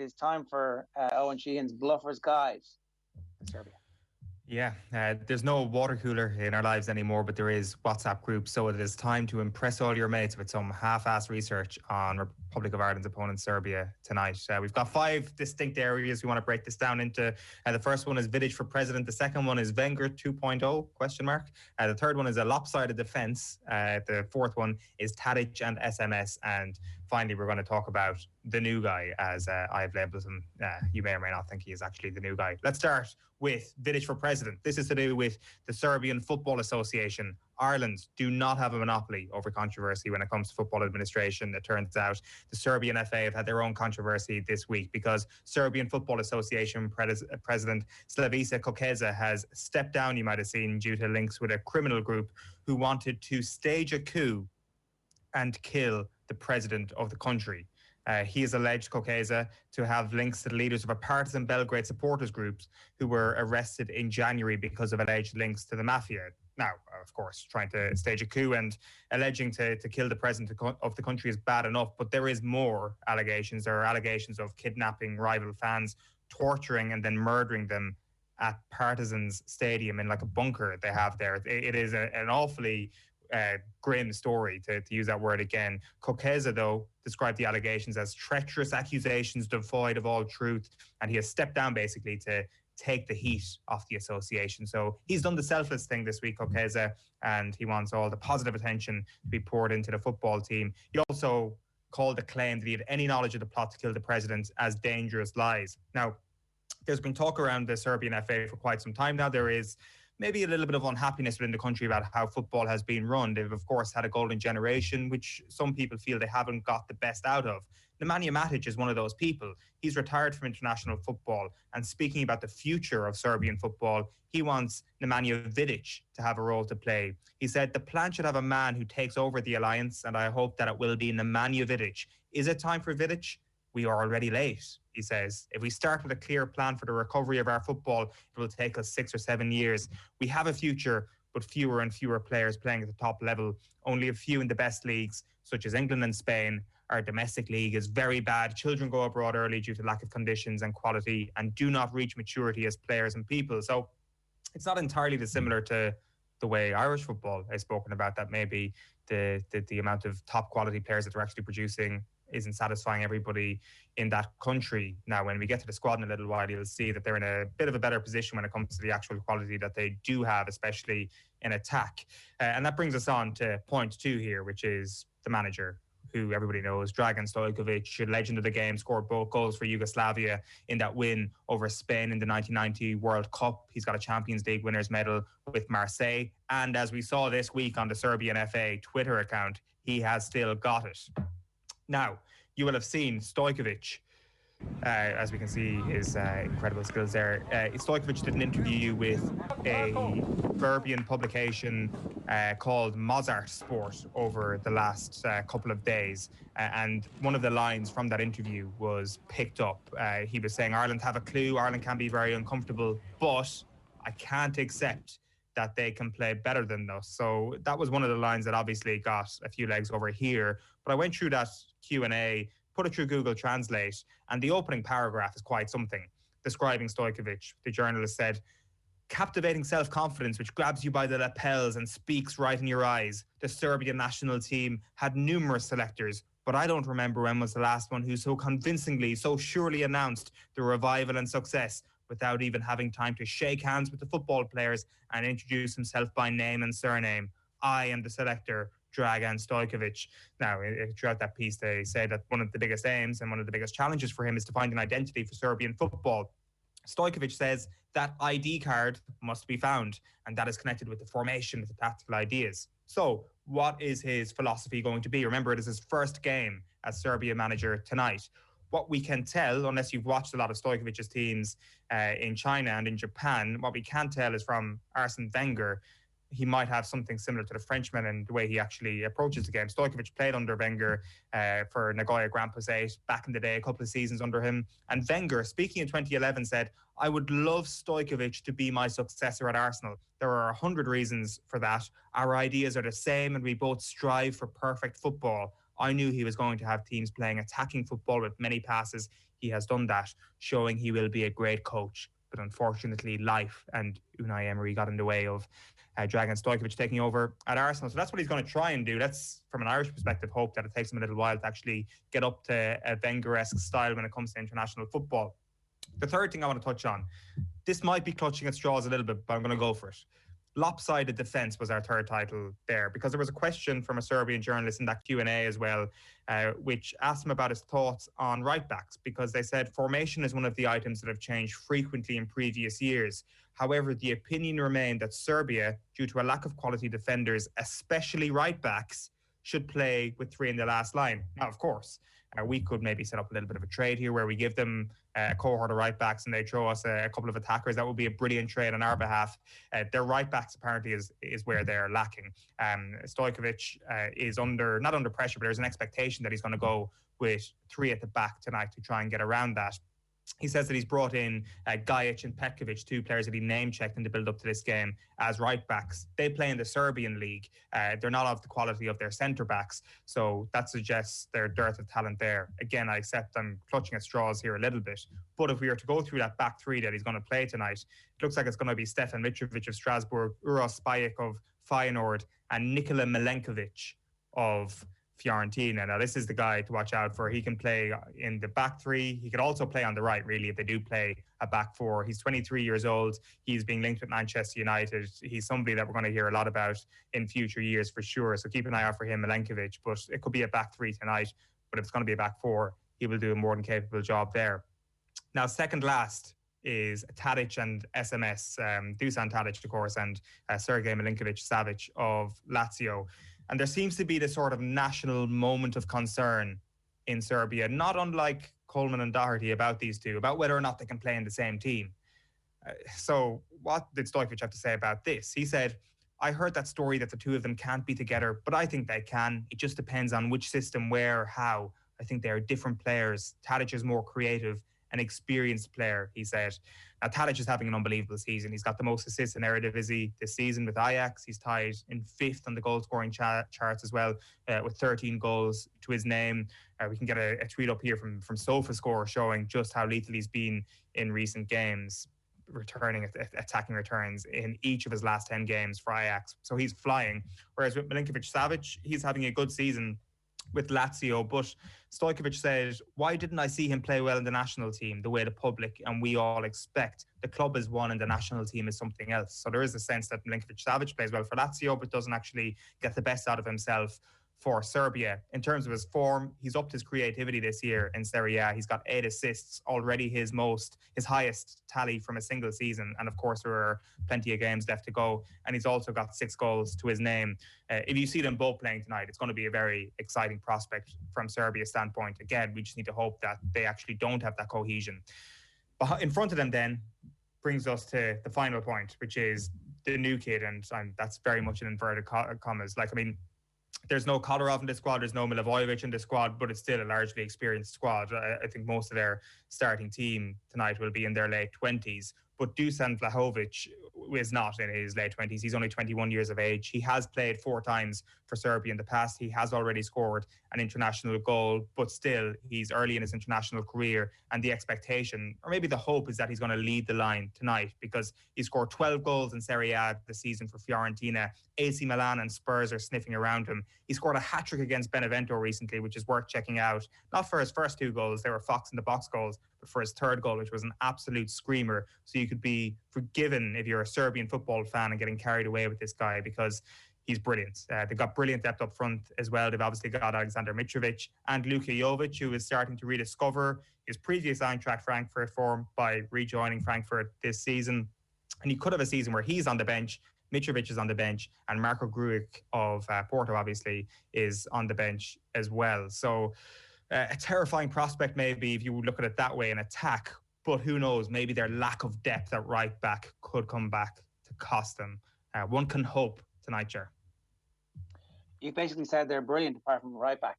It is time for Owen Sheehan's Bluffers Guide in Serbia. Yeah, there's no water cooler in our lives anymore, but there is WhatsApp groups. So it is time to impress all your mates with some half-assed research on Republic of Ireland's opponent, Serbia, tonight. We've got 5 distinct areas we want to break this down into. The first one is Vidic for president. The second one is Wenger 2.0, question mark. The third one is a lopsided defence. The fourth one is Tadic and SMS. And finally, we're going to talk about the new guy, as I've labelled him. You may or may not think he is actually the new guy. Let's start with Vidic for president. This is to do with the Serbian Football Association. Ireland do not have a monopoly over controversy when it comes to football administration. It turns out the Serbian FA have had their own controversy this week because Serbian Football Association President Slavica Kokeza has stepped down, you might have seen, due to links with a criminal group who wanted to stage a coup and kill the president of the country. He is alleged, Kokeza, to have links to the leaders of a partisan Belgrade supporters groups who were arrested in January because of alleged links to the mafia. Now, of course, trying to stage a coup and alleging to kill the president of the country is bad enough, but there is more allegations. There are allegations of kidnapping rival fans, torturing and then murdering them at Partizan's stadium in like a bunker they have there. It is an awfully grim story, to use that word again. Kokeza, though, described the allegations as treacherous accusations devoid of all truth, and he has stepped down basically to take the heat off the association. So he's done the selfless thing this week, Kokeza, and he wants all the positive attention to be poured into the football team. He also called the claim that he had any knowledge of the plot to kill the president as dangerous lies. Now, there's been talk around the Serbian FA for quite some time now. There is maybe a little bit of unhappiness within the country about how football has been run. They've, of course, had a golden generation, which some people feel they haven't got the best out of. Nemanja Matic is one of those people. He's retired from international football, and speaking about the future of Serbian football, he wants Nemanja Vidic to have a role to play. He said, the plan should have a man who takes over the alliance, and I hope that it will be Nemanja Vidic. Is it time for Vidic? We are already late, he says. If we start with a clear plan for the recovery of our football, it will take us 6 or 7 years. We have a future, but fewer and fewer players playing at the top level. Only a few in the best leagues, such as England and Spain. Our domestic league is very bad. Children go abroad early due to lack of conditions and quality and do not reach maturity as players and people. So it's not entirely dissimilar to the way Irish football is spoken about, that maybe the amount of top quality players that they're actually producing isn't satisfying everybody in that country. Now, when we get to the squad in a little while, you'll see that they're in a bit of a better position when it comes to the actual quality that they do have, especially in attack. And that brings us on to point 2 here, which is the manager, who everybody knows, Dragan Stojkovic, a legend of the game, scored both goals for Yugoslavia in that win over Spain in the 1990 World Cup. He's got a Champions League winners medal with Marseille. And as we saw this week on the Serbian FA Twitter account, he has still got it. Now, you will have seen Stojkovic, as we can see his incredible skills there. Stojkovic did an interview with a Serbian publication called Mozart Sport over the last couple of days. And one of the lines from that interview was picked up. He was saying, Ireland have a clue, Ireland can be very uncomfortable, but I can't accept that they can play better than us. So that was one of the lines that obviously got a few legs over here. But I went through that Q&A, put it through Google Translate, and the opening paragraph is quite something. Describing Stojkovic, the journalist said, captivating self-confidence which grabs you by the lapels and speaks right in your eyes. The Serbian national team had numerous selectors, but I don't remember when was the last one who so convincingly, so surely announced the revival and success without even having time to shake hands with the football players and introduce himself by name and surname. I am the selector, Dragan Stojkovic. Now, throughout that piece, they say that one of the biggest aims and one of the biggest challenges for him is to find an identity for Serbian football. Stojkovic says that ID card must be found, and that is connected with the formation, with the tactical ideas. So, what is his philosophy going to be? Remember, it is his first game as Serbia manager tonight. What we can tell, unless you've watched a lot of Stojkovic's teams in China and in Japan, what we can tell is from Arsene Wenger, he might have something similar to the Frenchman in the way he actually approaches the game. Stojkovic played under Wenger for Nagoya Grampus 8 back in the day, a couple of seasons under him. And Wenger, speaking in 2011, said, I would love Stojkovic to be my successor at Arsenal. There are 100 reasons for that. Our ideas are the same and we both strive for perfect football. I knew he was going to have teams playing attacking football with many passes. he has done that, showing he will be a great coach. But unfortunately, life and Unai Emery got in the way of Dragan Stojkovic taking over at Arsenal. So that's what he's going to try and do. Let's, from an Irish perspective, hope that it takes him a little while to actually get up to a Wenger-esque style when it comes to international football. The third thing I want to touch on, this might be clutching at straws a little bit, but I'm going to go for it. Lopsided defence was our third title there, because there was a question from a Serbian journalist in that Q&A as well, which asked him about his thoughts on right backs, because they said formation is one of the items that have changed frequently in previous years. However, the opinion remained that Serbia, due to a lack of quality defenders, especially right backs, should play with three in the last line. Now, of course, we could maybe set up a little bit of a trade here where we give them a cohort of right backs and they throw us a couple of attackers. That would be a brilliant trade on our behalf. Their right backs apparently is where they're lacking. Stojkovic is not under pressure, but there's an expectation that he's going to go with three at the back tonight to try and get around that. He says that he's brought in Gajic and Petkovic, two players that he name-checked in the build-up to this game, as right-backs. They play in the Serbian league. They're not of the quality of their centre-backs, so that suggests their dearth of talent there. Again, I accept I'm clutching at straws here a little bit, but if we were to go through that back three that he's going to play tonight, it looks like it's going to be Stefan Mitrovic of Strasbourg, Uros Spajic of Feyenoord, and Nikola Milenkovic of Fiorentina. Now, this is the guy to watch out for. He can play in the back three. He could also play on the right, really, if they do play a back four. He's 23 years old. He's being linked with Manchester United. He's somebody that we're going to hear a lot about in future years for sure. So keep an eye out for him, Milenkovic. But it could be a back three tonight. But if it's going to be a back four, he will do a more than capable job there. Now, second last is Tadic and SMS, Dusan Tadic, of course, and Sergej Milinkovic-Savic of Lazio. And there seems to be this sort of national moment of concern in Serbia, not unlike Coleman and Doherty about these two, about whether or not they can play in the same team. So what did Stojkovic have to say about this? He said, I heard that story that the two of them can't be together, but I think they can. It just depends on which system, where, how. I think they are different players. Tadic is more creative, an experienced player, he said. Now, Tadic is having an unbelievable season. He's got the most assists in Eredivisie this season with Ajax. He's tied in 5th on the goal-scoring charts as well, with 13 goals to his name. We can get a tweet up here from SofaScore showing just how lethal he's been in recent games, returning attacking returns in each of his last 10 games for Ajax. So he's flying. Whereas with Milinkovic-Savic, he's having a good season with Lazio, but Stojkovic said, why didn't I see him play well in the national team the way the public and we all expect? The club is one and the national team is something else. So there is a sense that Milinkovic-Savic plays well for Lazio, but doesn't actually get the best out of himself for Serbia. In terms of his form, he's upped his creativity this year in Serie A. He's got 8 assists, already his highest tally from a single season. And of course, there are plenty of games left to go. And he's also got 6 goals to his name. If you see them both playing tonight, it's going to be a very exciting prospect from Serbia's standpoint. Again, we just need to hope that they actually don't have that cohesion. But in front of them then brings us to the final point, which is the new kid. And that's very much in inverted commas. There's no Kolarov in this squad, there's no Milivojevic in this squad, but it's still a largely experienced squad. I think most of their starting team tonight will be in their late 20s. But Dusan Vlahovic is not in his late 20s. He's only 21 years of age. He has played 4 times for Serbia in the past. He has already scored an international goal, but still, he's early in his international career. And the expectation, or maybe the hope, is that he's going to lead the line tonight, because he scored 12 goals in Serie A this season for Fiorentina. AC Milan and Spurs are sniffing around him. He scored a hat-trick against Benevento recently, which is worth checking out. Not for his first 2 goals, they were fox-in-the-box goals, but for his third goal, which was an absolute screamer. So you could be forgiven if you're a Serbian football fan and getting carried away with this guy, because he's brilliant. They've got brilliant depth up front as well. They've obviously got Alexander Mitrovic and Luka Jovic, who is starting to rediscover his previous Eintracht Frankfurt form by rejoining Frankfurt this season. And he could have a season where he's on the bench, Mitrovic is on the bench, and Marko Grujic of Porto, obviously, is on the bench as well. So a terrifying prospect, maybe, if you look at it that way, in attack. But who knows, maybe their lack of depth at right back could come back to cost them. One can hope tonight, Ger. You basically said they're brilliant apart from right back.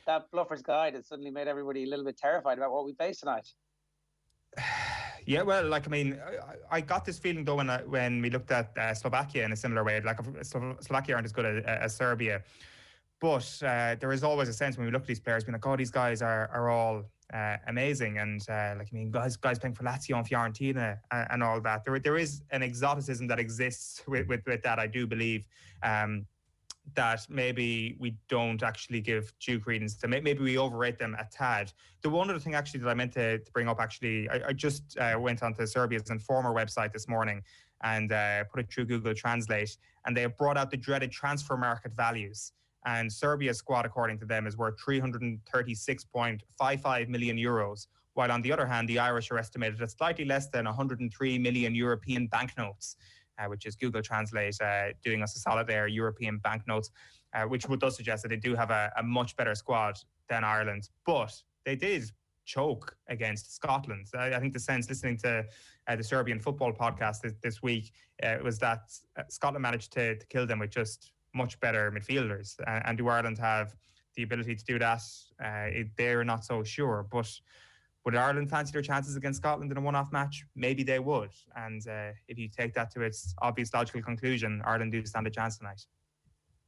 That Bluffers guide has suddenly made everybody a little bit terrified about what we face tonight. Yeah, well, I got this feeling though when we looked at Slovakia in a similar way. Slovakia aren't as good as Serbia, but there is always a sense when we look at these players being like, oh, these guys are all amazing. And guys playing for Lazio and Fiorentina and all that. There is an exoticism that exists with that. I do believe that maybe we don't actually give due credence to. Maybe we overrate them a tad. The one other thing actually that I meant to bring up, actually, I just went onto Serbia's Informer website this morning and put it through Google Translate, and they have brought out the dreaded transfer market values. And Serbia's squad, according to them, is worth 336.55 million euros, while on the other hand, the Irish are estimated at slightly less than 103 million European banknotes. Which is Google Translate doing us a solid there, European banknotes, which does suggest that they do have a much better squad than Ireland. But they did choke against Scotland. I think the sense, listening to the Serbian football podcast this week, was that Scotland managed to kill them with just much better midfielders. And do Ireland have the ability to do that? They're not so sure. But would Ireland fancy their chances against Scotland in a one-off match? Maybe they would. And if you take that to its obvious logical conclusion, Ireland do stand a chance tonight.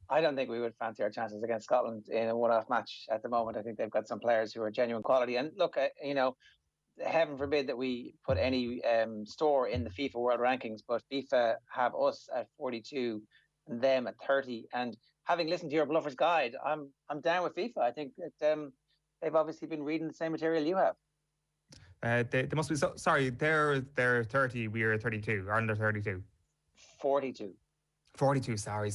I don't think we would fancy our chances against Scotland in a one-off match at the moment. I think they've got some players who are genuine quality. And look, heaven forbid that we put any store in the FIFA World Rankings, but FIFA have us at 42 and them at 30. And having listened to your Bluffers guide, I'm down with FIFA. I think that they've obviously been reading the same material you have. They must be sorry. They're 30. We are 32. Ireland are 32. 42. 42. Sorry.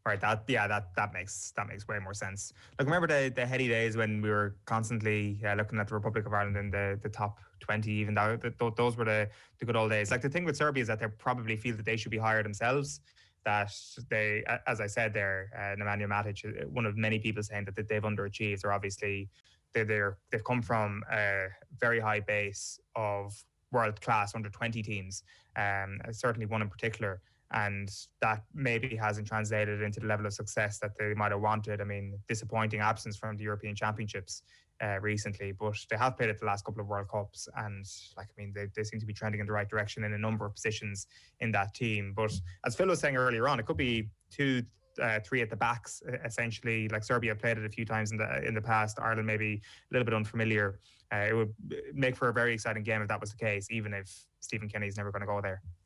Right. That makes way more sense. Like, remember the heady days when we were constantly looking at the Republic of Ireland in the top 20. Even those were the good old days. Like, the thing with Serbia is that they probably feel that they should be higher themselves. That they, as I said there, Nemanja Matic, one of many people saying that they've underachieved. They're obviously. They've come from a very high base of world-class under-20 teams, certainly one in particular, and that maybe hasn't translated into the level of success that they might have wanted. I mean, disappointing absence from the European Championships recently, but they have played at the last couple of World Cups, and they seem to be trending in the right direction in a number of positions in that team. But as Phil was saying earlier on, it could be 2-3 at the backs, essentially. Like, Serbia played it a few times in the past. Ireland maybe a little bit unfamiliar. It would make for a very exciting game if that was the case, even if Stephen Kenny's never going to go there.